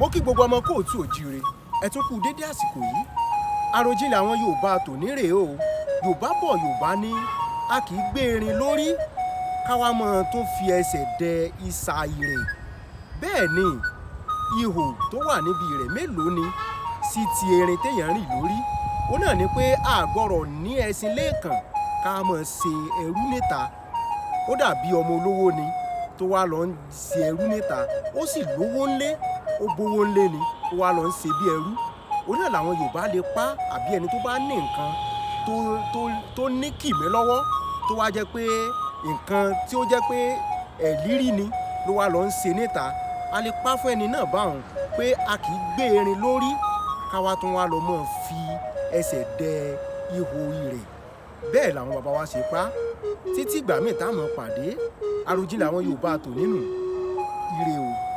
Mo kí gbogbo ọmọ kóòtù òjíire ẹ tún kú dédé àsìkò yìí. Àròjinlẹ̀ àwọn Yorùbá tòní rèé o. Yorùbá bọ̀ Yorùbá ní a kì í gbé erin lórí káwá mọ́ tó fi ẹsẹ̀ dẹ isà ìrè. Bẹ́ẹ̀ ni ihò tó wà níbi ìrè mélòó ni sí ti erin téèyàn rìn lórí. Ó náà ni pé a gbọ́dọ̀ ní ẹṣin léèkàn ká mọ̀ ṣe ẹrú níta. Ó dàbí ọmọ olówó ni tó wá lọ ń ṣe ẹrú níta, ó sì lówó ńlé, ó gbówó ńlé ni ó wá lọ ń ṣe bí ẹrú. Ó náà làwọn Yorùbá lè pa àbí ẹni tó bá ní nǹkan tó ní kìmí lọ́wọ́ tó wá jẹ́ pé nǹkan tí ó jẹ́ pé ẹ̀lírí ni ló wá lọ ń ṣe níta. A lè pa fún ẹni náà báwọn pé a kì í gbé erin lórí káwá tó wá lọ mọ́ fi ẹsẹ̀ dẹ ihò ìrè. Bẹ́ẹ̀ làwọn bàbá wa ṣe pa. Títí ìgbà míì táwọn pàdé, Àròjinlẹ̀ àwọn Yorùbá tòní nù. Ire o.